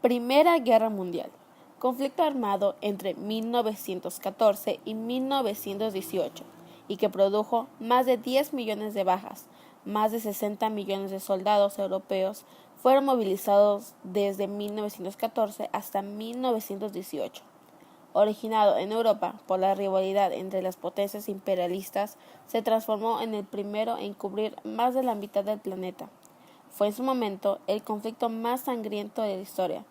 Primera Guerra Mundial. Conflicto armado entre 1914 y 1918 y que produjo más de 10 millones de bajas. Más de 60 millones de soldados europeos fueron movilizados desde 1914 hasta 1918. Originado en Europa por la rivalidad entre las potencias imperialistas, se transformó en el primero en cubrir más de la mitad del planeta. Fue en su momento el conflicto más sangriento de la historia.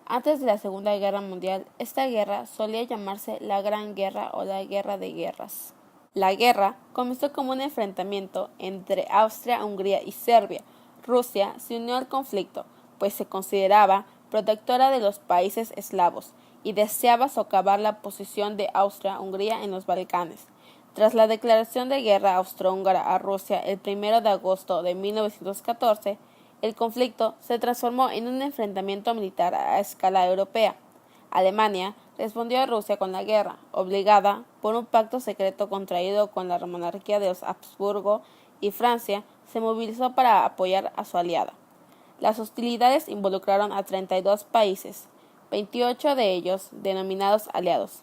Antes de la Segunda Guerra Mundial, esta guerra solía llamarse la Gran Guerra o la Guerra de Guerras. La guerra comenzó como un enfrentamiento entre Austria, Hungría y Serbia. Rusia se unió al conflicto, pues se consideraba protectora de los países eslavos y deseaba socavar la posición de Austria-Hungría en los Balcanes. Tras la declaración de guerra austrohúngara a Rusia el 1 de agosto de 1914, el conflicto se transformó en un enfrentamiento militar a escala europea. Alemania respondió a Rusia con la guerra, obligada por un pacto secreto contraído con la monarquía de los Habsburgo, y Francia se movilizó para apoyar a su aliada. Las hostilidades involucraron a 32 países, 28 de ellos denominados aliados: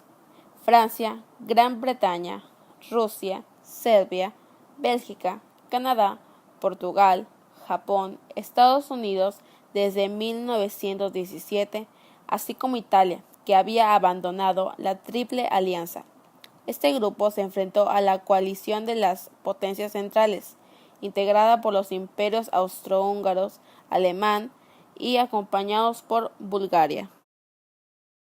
Francia, Gran Bretaña, Rusia, Serbia, Bélgica, Canadá, Portugal, Japón, Estados Unidos desde 1917, así como Italia, que había abandonado la Triple Alianza. Este grupo se enfrentó a la coalición de las potencias centrales, integrada por los imperios austrohúngaros, alemán y acompañados por Bulgaria.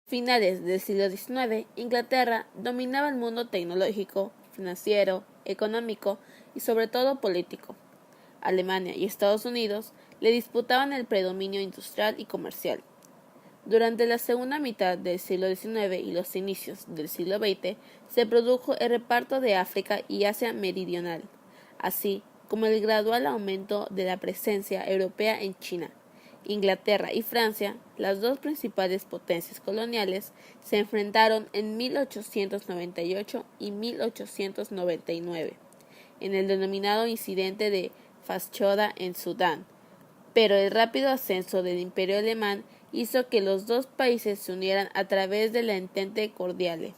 A finales del siglo XIX, Inglaterra dominaba el mundo tecnológico, financiero, económico y sobre todo político. Alemania y Estados Unidos le disputaban el predominio industrial y comercial. Durante la segunda mitad del siglo XIX y los inicios del siglo XX se produjo el reparto de África y Asia Meridional, así como el gradual aumento de la presencia europea en China. Inglaterra y Francia, las dos principales potencias coloniales, se enfrentaron en 1898 y 1899, en el denominado incidente de Fashoda en Sudán, pero el rápido ascenso del Imperio alemán hizo que los dos países se unieran a través de la Entente Cordiale.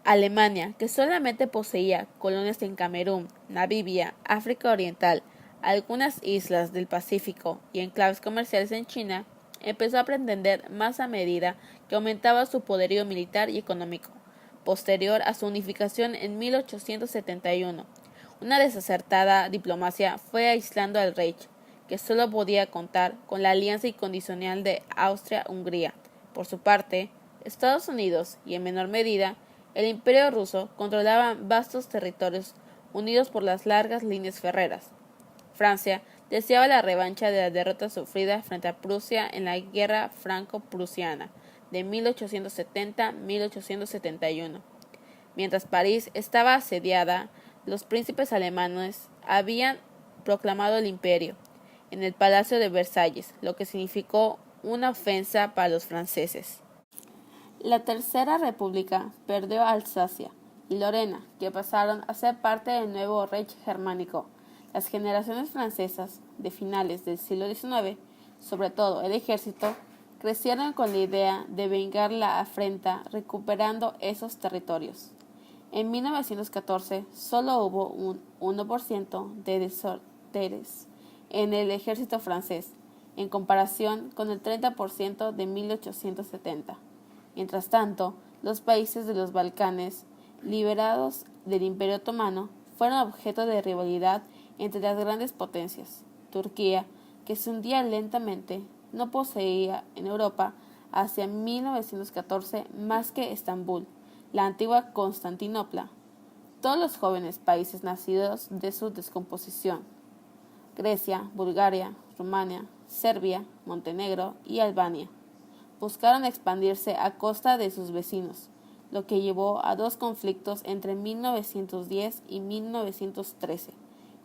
Alemania, que solamente poseía colonias en Camerún, Namibia, África Oriental, algunas islas del Pacífico y enclaves comerciales en China, empezó a pretender más a medida que aumentaba su poderío militar y económico. Posterior a su unificación en 1871, una desacertada diplomacia fue aislando al Reich, que solo podía contar con la alianza incondicional de Austria-Hungría. Por su parte, Estados Unidos y, en menor medida, el Imperio ruso controlaban vastos territorios unidos por las largas líneas ferreras. Francia deseaba la revancha de la derrota sufrida frente a Prusia en la Guerra Franco-Prusiana de 1870-1871. Mientras París estaba asediada, los príncipes alemanes habían proclamado el imperio en el Palacio de Versalles, lo que significó una ofensa para los franceses. La Tercera República perdió Alsacia y Lorena, que pasaron a ser parte del nuevo Reich germánico. Las generaciones francesas de finales del siglo XIX, sobre todo el ejército, crecieron con la idea de vengar la afrenta recuperando esos territorios. En 1914 solo hubo un 1% de desertores en el ejército francés, en comparación con el 30% de 1870. Mientras tanto, los países de los Balcanes, liberados del Imperio Otomano, fueron objeto de rivalidad entre las grandes potencias. Turquía, que se hundía lentamente, no poseía en Europa hacia 1914 más que Estambul, la antigua Constantinopla, todos los jóvenes países nacidos de su descomposición. Grecia, Bulgaria, Rumania, Serbia, Montenegro y Albania buscaron expandirse a costa de sus vecinos, lo que llevó a dos conflictos entre 1910 y 1913,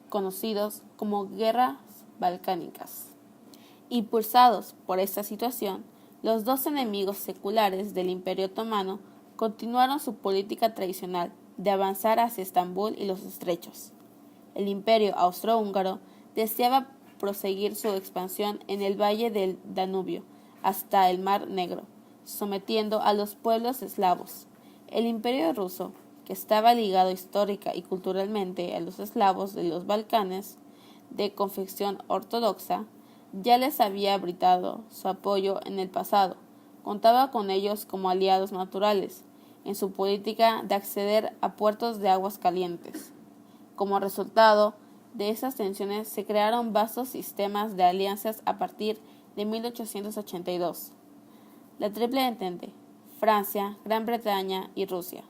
conocidos como guerras balcánicas. Impulsados por esta situación, los dos enemigos seculares del Imperio Otomano continuaron su política tradicional de avanzar hacia Estambul y los estrechos. El Imperio austrohúngaro deseaba proseguir su expansión en el valle del Danubio, hasta el Mar Negro, sometiendo a los pueblos eslavos. El Imperio ruso, que estaba ligado histórica y culturalmente a los eslavos de los Balcanes, de confesión ortodoxa, ya les había brindado su apoyo en el pasado. Contaba con ellos como aliados naturales en su política de acceder a puertos de aguas calientes. Como resultado de esas tensiones se crearon vastos sistemas de alianzas a partir de 1882. La Triple Entente: Francia, Gran Bretaña y Rusia.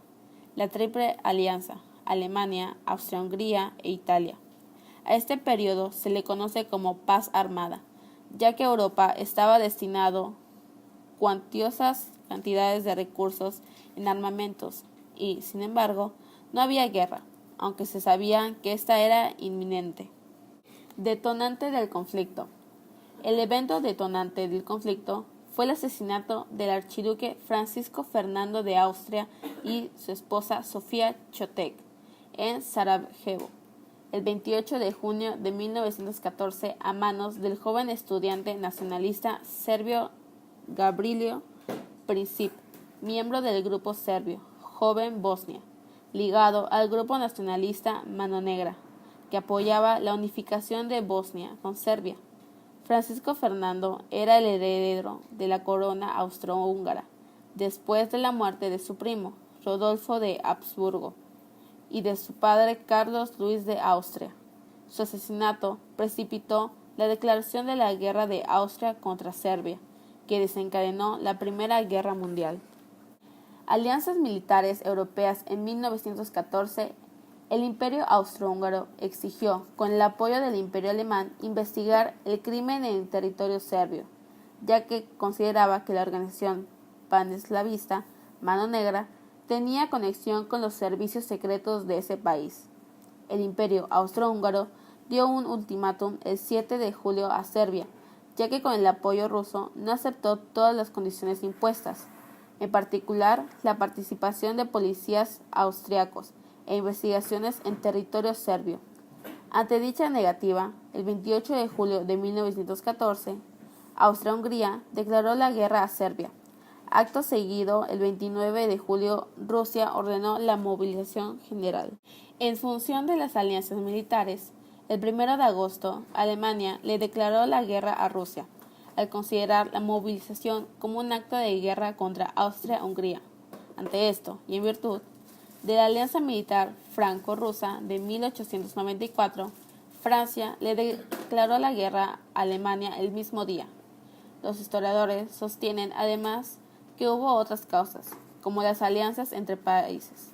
La Triple Alianza: Alemania, Austria-Hungría e Italia. A este periodo se le conoce como paz armada, ya que Europa estaba destinado cuantiosas cantidades de recursos en armamentos y, sin embargo, no había guerra, aunque se sabía que esta era inminente. Detonante del conflicto. El evento detonante del conflicto fue el asesinato del archiduque Francisco Fernando de Austria y su esposa Sofía Chotek en Sarajevo, el 28 de junio de 1914 a manos del joven estudiante nacionalista serbio Gavrilo Princip, miembro del grupo serbio Joven Bosnia, ligado al grupo nacionalista Mano Negra, que apoyaba la unificación de Bosnia con Serbia. Francisco Fernando era el heredero de la corona austrohúngara, después de la muerte de su primo, Rodolfo de Habsburgo, y de su padre Carlos Luis de Austria. Su asesinato precipitó la declaración de la guerra de Austria contra Serbia, que desencadenó la Primera Guerra Mundial. Alianzas militares europeas. En 1914, el Imperio Austrohúngaro exigió, con el apoyo del Imperio Alemán, investigar el crimen en el territorio serbio, ya que consideraba que la organización paneslavista Mano Negra tenía conexión con los servicios secretos de ese país. El Imperio Austrohúngaro dio un ultimátum el 7 de julio a Serbia, ya que con el apoyo ruso no aceptó todas las condiciones impuestas, en particular la participación de policías austriacos e investigaciones en territorio serbio. Ante dicha negativa, el 28 de julio de 1914, Austria-Hungría declaró la guerra a Serbia. Acto seguido, el 29 de julio, Rusia ordenó la movilización general. En función de las alianzas militares, el 1 de agosto, Alemania le declaró la guerra a Rusia, al considerar la movilización como un acto de guerra contra Austria-Hungría. Ante esto, y en virtud de la alianza militar franco-rusa de 1894, Francia le declaró la guerra a Alemania el mismo día. Los historiadores sostienen además que hubo otras causas, como las alianzas entre países,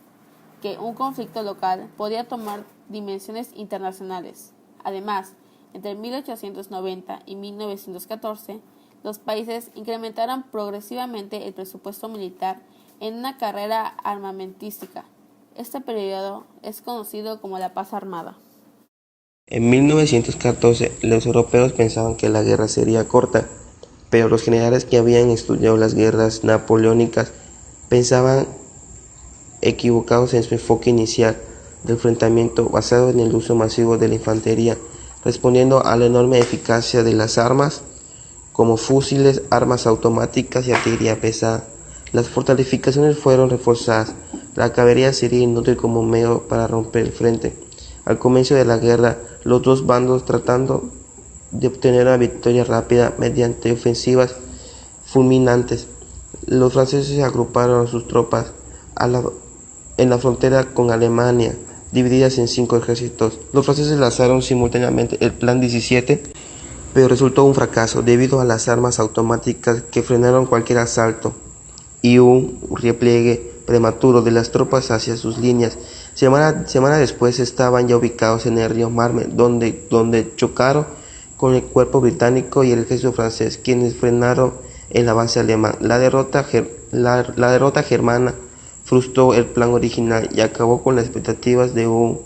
que un conflicto local podía tomar dimensiones internacionales. Además, entre 1890 y 1914, los países incrementaron progresivamente el presupuesto militar en una carrera armamentística. Este periodo es conocido como la paz armada. En 1914, los europeos pensaban que la guerra sería corta, pero los generales que habían estudiado las guerras napoleónicas pensaban equivocados en su enfoque inicial del enfrentamiento basado en el uso masivo de la infantería, respondiendo a la enorme eficacia de las armas como fusiles, armas automáticas y artillería pesada. Las fortificaciones fueron reforzadas. La caballería sería inútil como medio para romper el frente. Al comienzo de la guerra, los dos bandos tratando de obtener una victoria rápida mediante ofensivas fulminantes. Los franceses agruparon sus tropas en la frontera con Alemania, divididas en 5 ejércitos. Los franceses lanzaron simultáneamente el Plan 17, pero resultó un fracaso debido a las armas automáticas que frenaron cualquier asalto y un repliegue prematuro de las tropas hacia sus líneas. Semana después estaban ya ubicados en el río Marne, donde chocaron con el cuerpo británico y el ejército francés, quienes frenaron el avance alemán. La derrota germana frustró el plan original y acabó con las expectativas de una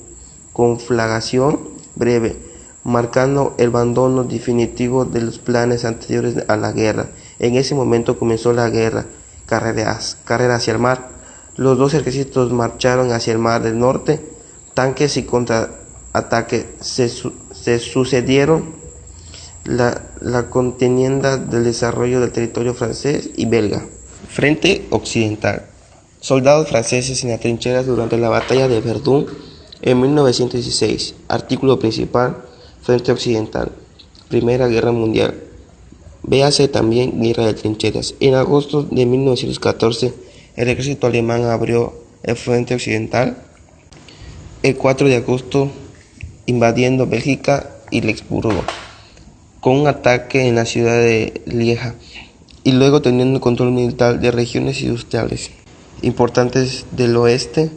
conflagración breve, marcando el abandono definitivo de los planes anteriores a la guerra. En ese momento comenzó la guerra, carrera hacia el mar. Los dos ejércitos marcharon hacia el mar del norte. Tanques y contraataques se sucedieron la contienda del desarrollo del territorio francés y belga. Frente Occidental. Soldados franceses en las trincheras durante la batalla de Verdun en 1916. Artículo principal. Frente Occidental. Primera Guerra Mundial. Véase también Guerra de Trincheras. En agosto de 1914, el ejército alemán abrió el Frente Occidental. El 4 de agosto, invadiendo Bélgica y Luxemburgo, con un ataque en la ciudad de Lieja, y luego teniendo el control militar de regiones industriales importantes del oeste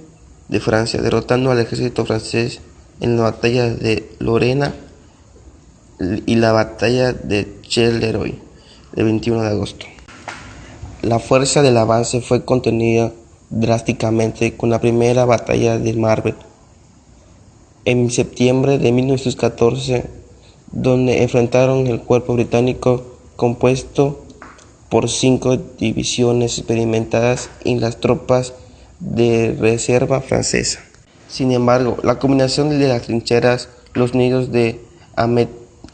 de Francia, derrotando al ejército francés en la batalla de Lorena y la batalla de Charleroi el 21 de agosto. La fuerza del avance fue contenida drásticamente con la primera batalla de Marvel en septiembre de 1914, donde enfrentaron el cuerpo británico compuesto por 5 divisiones experimentadas y las tropas de reserva francesa. Sin embargo, la combinación de las trincheras, los nidos de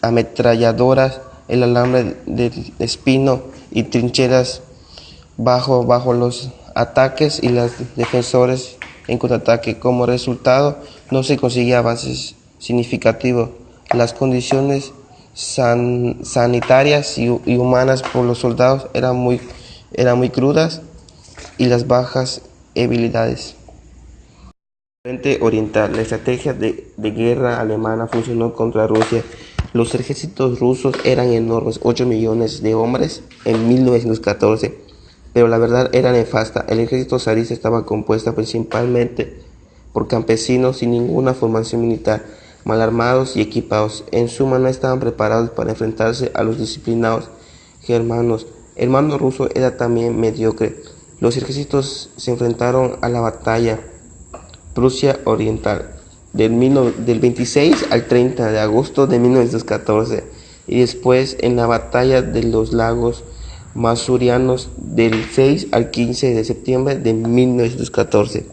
ametralladoras, el alambre de espino y trincheras bajo los ataques y los defensores en contraataque. Como resultado, no se conseguía avances significativos. Las condiciones sanitarias y humanas por los soldados eran muy crudas y las bajas habilidades. Frente Oriental. La estrategia de guerra alemana funcionó contra Rusia. Los ejércitos rusos eran enormes, 8 millones de hombres en 1914, pero la verdad era nefasta. El ejército zarista estaba compuesto principalmente por campesinos sin ninguna formación militar, mal armados y equipados. En suma, no estaban preparados para enfrentarse a los disciplinados germanos. El mando ruso era también mediocre. Los ejércitos se enfrentaron a la batalla Prusia Oriental del 26 al 30 de agosto de 1914 y después en la batalla de los lagos Masurianos del 6 al 15 de septiembre de 1914.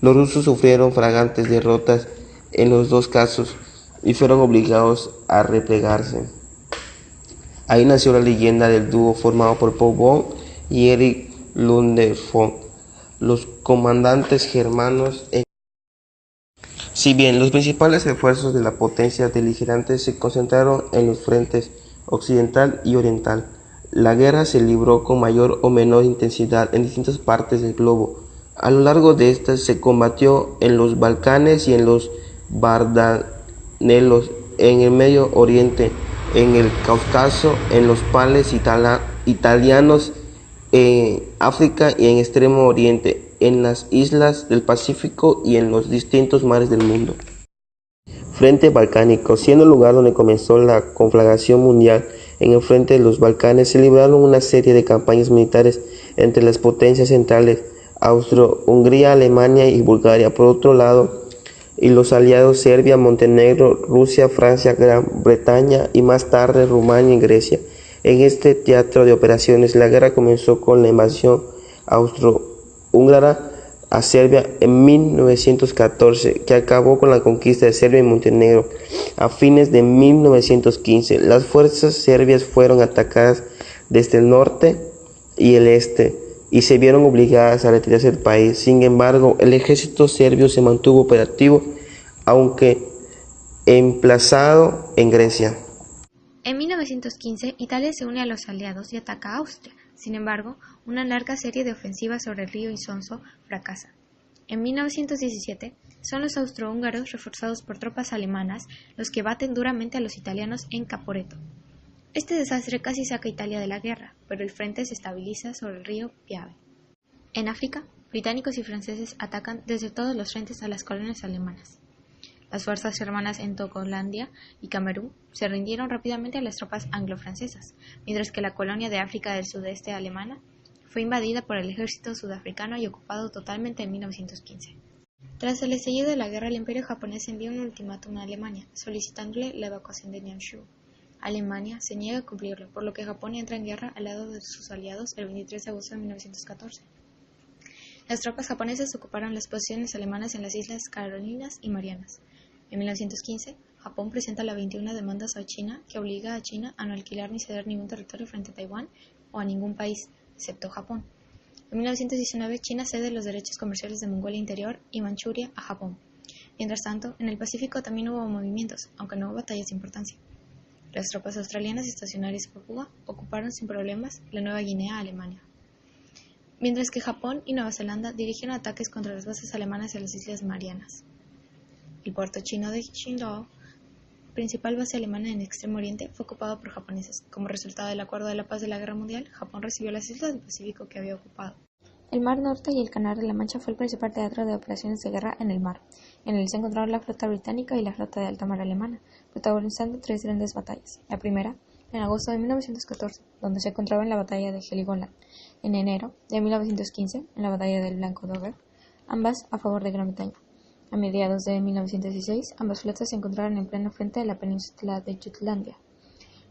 Los rusos sufrieron flagrantes derrotas en los dos casos y fueron obligados a replegarse. Ahí nació la leyenda del dúo formado por Paul Von y Erich Ludendorff, los comandantes germanos. Si bien los principales esfuerzos de la potencia beligerante se concentraron en los frentes occidental y oriental, la guerra se libró con mayor o menor intensidad en distintas partes del globo. A lo largo de estas se combatió en los Balcanes y en los Dardanelos, en el Medio Oriente, en el Cáucaso, en los Pales italianos, en África y en Extremo Oriente, en las islas del Pacífico y en los distintos mares del mundo. Frente Balcánico. Siendo el lugar donde comenzó la conflagración mundial, en el frente de los Balcanes se libraron una serie de campañas militares entre las potencias centrales, Austro-Hungría, Alemania y Bulgaria, por otro lado, y los aliados Serbia, Montenegro, Rusia, Francia, Gran Bretaña y más tarde Rumania y Grecia. En este teatro de operaciones, la guerra comenzó con la invasión austrohúngara a Serbia en 1914, que acabó con la conquista de Serbia y Montenegro. A fines de 1915, las fuerzas serbias fueron atacadas desde el norte y el este y se vieron obligadas a retirarse del país. Sin embargo, el ejército serbio se mantuvo operativo, aunque emplazado en Grecia. En 1915, Italia se une a los aliados y ataca a Austria. Sin embargo, una larga serie de ofensivas sobre el río Isonzo fracasa. En 1917, son los austrohúngaros, reforzados por tropas alemanas, los que baten duramente a los italianos en Caporetto. Este desastre casi saca a Italia de la guerra, pero el frente se estabiliza sobre el río Piave. En África, británicos y franceses atacan desde todos los frentes a las colonias alemanas. Las fuerzas germanas en Togolandia y Camerún se rindieron rápidamente a las tropas anglo-francesas, mientras que la colonia de África del Sudeste alemana fue invadida por el ejército sudafricano y ocupado totalmente en 1915. Tras el estallido de la guerra, el imperio japonés envió un ultimátum a Alemania, solicitándole la evacuación de Nanshu. Alemania se niega a cumplirlo, por lo que Japón entra en guerra al lado de sus aliados el 23 de agosto de 1914. Las tropas japonesas ocuparon las posiciones alemanas en las Islas Carolinas y Marianas. En 1915, Japón presenta las 21 demandas a China que obliga a China a no alquilar ni ceder ningún territorio frente a Taiwán o a ningún país, excepto Japón. En 1919, China cede los derechos comerciales de Mongolia Interior y Manchuria a Japón. Mientras tanto, en el Pacífico también hubo movimientos, aunque no hubo batallas de importancia. Las tropas australianas estacionarias en Papúa ocuparon sin problemas la Nueva Guinea a Alemania, mientras que Japón y Nueva Zelanda dirigieron ataques contra las bases alemanas en las Islas Marianas. El puerto chino de Qingdao, principal base alemana en Extremo Oriente, fue ocupado por japoneses. Como resultado del Acuerdo de la Paz de la Guerra Mundial, Japón recibió las islas del Pacífico que había ocupado. El Mar Norte y el Canal de la Mancha fue el principal teatro de operaciones de guerra en el mar. En él se encontraron la flota británica y la flota de alta mar alemana, protagonizando 3 grandes batallas. La primera, en agosto de 1914, donde se encontraba en la batalla de Heligoland. En enero de 1915, en la batalla del Blanco Dover, ambas a favor de Gran Bretaña. A mediados de 1916, ambas flotas se encontraron en pleno frente de la península de Jutlandia.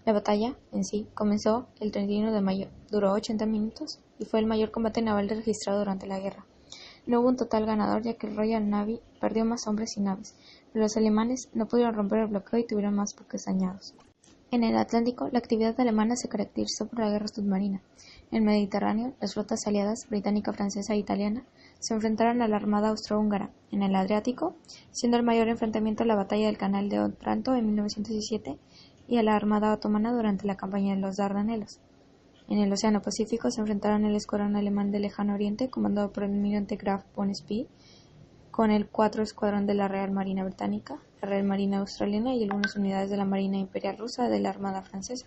La batalla, en sí, comenzó el 31 de mayo, duró 80 minutos y fue el mayor combate naval registrado durante la guerra. No hubo un total ganador ya que el Royal Navy perdió más hombres y naves, pero los alemanes no pudieron romper el bloqueo y tuvieron más buques dañados. En el Atlántico, la actividad alemana se caracterizó por la guerra submarina. En el Mediterráneo, las flotas aliadas, británica, francesa e italiana, se enfrentaron a la armada austrohúngara. En el Adriático, siendo el mayor enfrentamiento la batalla del Canal de Otranto en 1917 y a la armada otomana durante la campaña de los Dardanelos. En el Océano Pacífico se enfrentaron el escuadrón alemán del Lejano Oriente, comandado por el almirante Graf von Spee, con el 4 Escuadrón de la Real Marina Británica, la Real Marina Australiana y algunas unidades de la Marina Imperial Rusa de la Armada Francesa.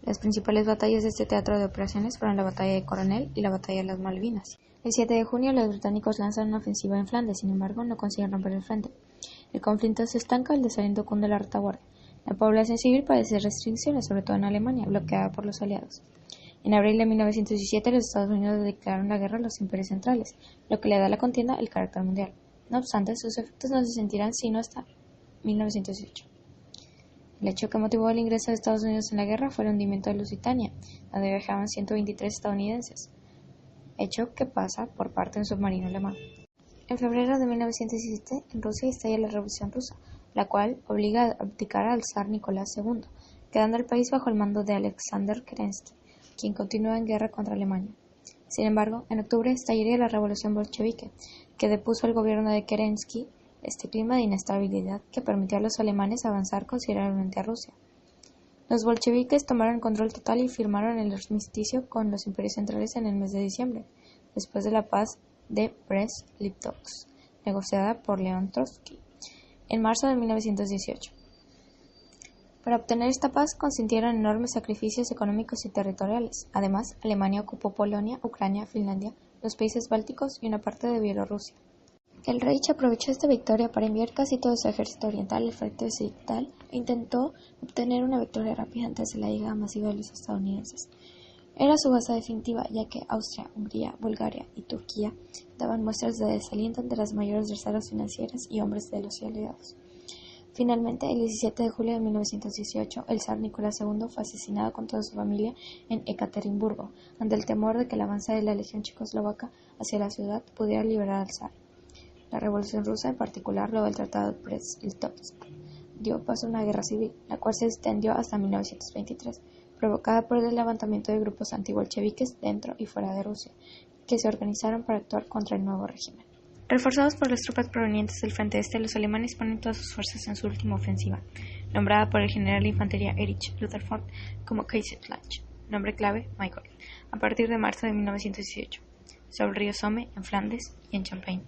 Las principales batallas de este teatro de operaciones fueron la Batalla de Coronel y la Batalla de las Malvinas. El 7 de junio los británicos lanzan una ofensiva en Flandes, sin embargo no consiguen romper el frente. El conflicto se estanca y el desaliento cunde la retaguardia. La población civil padece restricciones, sobre todo en Alemania, bloqueada por los aliados. En abril de 1917 los Estados Unidos declararon la guerra a los imperios centrales, lo que le da a la contienda el carácter mundial. No obstante, sus efectos no se sentirán sino hasta 1918. El hecho que motivó el ingreso de Estados Unidos en la guerra fue el hundimiento de Lusitania, donde viajaban 123 estadounidenses, hecho que pasa por parte de un submarino alemán. En febrero de 1917, en Rusia estalla la Revolución Rusa, la cual obliga a abdicar al zar Nicolás II, quedando el país bajo el mando de Alexander Kerensky, quien continúa en guerra contra Alemania. Sin embargo, en octubre estallaría la Revolución Bolchevique, que depuso al gobierno de Kerensky este clima de inestabilidad que permitió a los alemanes avanzar considerablemente a Rusia. Los bolcheviques tomaron el control total y firmaron el armisticio con los imperios centrales en el mes de diciembre, después de la paz de Brest-Litovsk, negociada por León Trotsky, en marzo de 1918. Para obtener esta paz consintieron enormes sacrificios económicos y territoriales. Además, Alemania ocupó Polonia, Ucrania, Finlandia, los países bálticos y una parte de Bielorrusia. El Reich aprovechó esta victoria para enviar casi todo su ejército oriental al frente occidental e intentó obtener una victoria rápida antes de la llegada masiva de los estadounidenses. Era su base definitiva, ya que Austria, Hungría, Bulgaria y Turquía daban muestras de desaliento ante las mayores reservas financieras y hombres de los aliados. Finalmente, el 17 de julio de 1918, el zar Nicolás II fue asesinado con toda su familia en Ekaterimburgo, ante el temor de que el avance de la legión checoslovaca hacia la ciudad pudiera liberar al zar. La Revolución Rusa, en particular, luego del Tratado de Brest-Litovsk, dio paso a una guerra civil, la cual se extendió hasta 1923, provocada por el levantamiento de grupos antibolcheviques dentro y fuera de Rusia, que se organizaron para actuar contra el nuevo régimen. Reforzados por las tropas provenientes del frente este, los alemanes ponen todas sus fuerzas en su última ofensiva, nombrada por el general de infantería Erich Rutherford como Kaiserschlacht, nombre clave Michael, a partir de marzo de 1918, sobre el río Somme, en Flandes y en Champagne.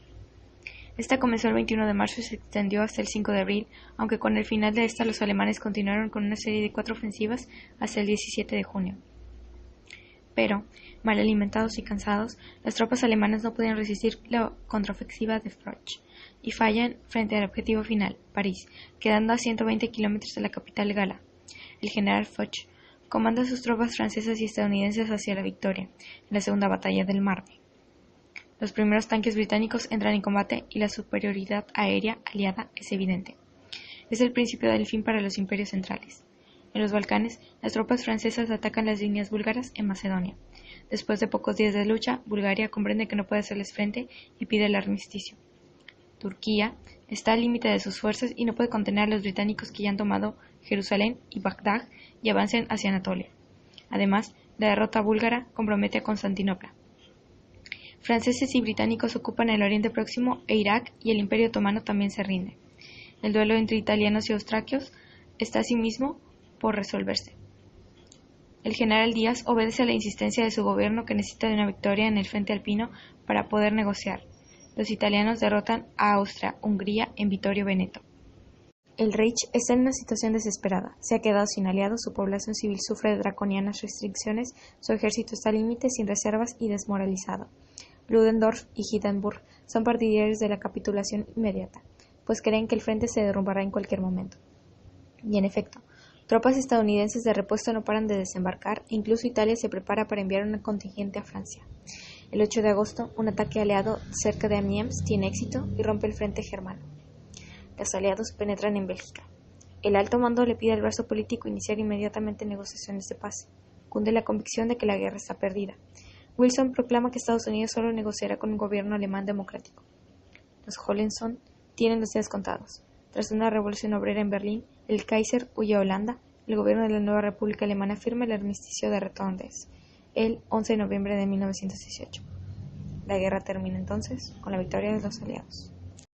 Esta comenzó el 21 de marzo y se extendió hasta el 5 de abril, aunque con el final de esta los alemanes continuaron con una serie de 4 ofensivas hasta el 17 de junio. Pero, mal alimentados y cansados, las tropas alemanas no podían resistir la contraofensiva de Foch y fallan frente al objetivo final, París, quedando a 120 kilómetros de la capital gala. El general Foch comanda a sus tropas francesas y estadounidenses hacia la victoria, en la segunda batalla del Marne. Los primeros tanques británicos entran en combate y la superioridad aérea aliada es evidente. Es el principio del fin para los imperios centrales. En los Balcanes, las tropas francesas atacan las líneas búlgaras en Macedonia. Después de pocos días de lucha, Bulgaria comprende que no puede hacerles frente y pide el armisticio. Turquía está al límite de sus fuerzas y no puede contener a los británicos que ya han tomado Jerusalén y Bagdad y avancen hacia Anatolia. Además, la derrota búlgara compromete a Constantinopla. Franceses y británicos ocupan el Oriente Próximo e Irak y el Imperio Otomano también se rinde. El duelo entre italianos y austriacos está asimismo por resolverse. El general Díaz obedece a la insistencia de su gobierno que necesita de una victoria en el frente alpino para poder negociar. Los italianos derrotan a Austria-Hungría en Vittorio Veneto. El Reich está en una situación desesperada. Se ha quedado sin aliados, su población civil sufre de draconianas restricciones, su ejército está al límite, sin reservas y desmoralizado. Ludendorff y Hindenburg son partidarios de la capitulación inmediata, pues creen que el frente se derrumbará en cualquier momento. Y en efecto, tropas estadounidenses de repuesto no paran de desembarcar e incluso Italia se prepara para enviar un contingente a Francia. El 8 de agosto, un ataque aliado cerca de Amiens tiene éxito y rompe el frente germano. Los aliados penetran en Bélgica. El alto mando le pide al brazo político iniciar inmediatamente negociaciones de paz. Cunde la convicción de que la guerra está perdida. Wilson proclama que Estados Unidos solo negociará con un gobierno alemán democrático. Los Hohenzollern tienen los días contados. Tras una revolución obrera en Berlín, el Kaiser huye a Holanda. El gobierno de la nueva República Alemana firma el armisticio de Retondes el 11 de noviembre de 1918. La guerra termina entonces con la victoria de los aliados.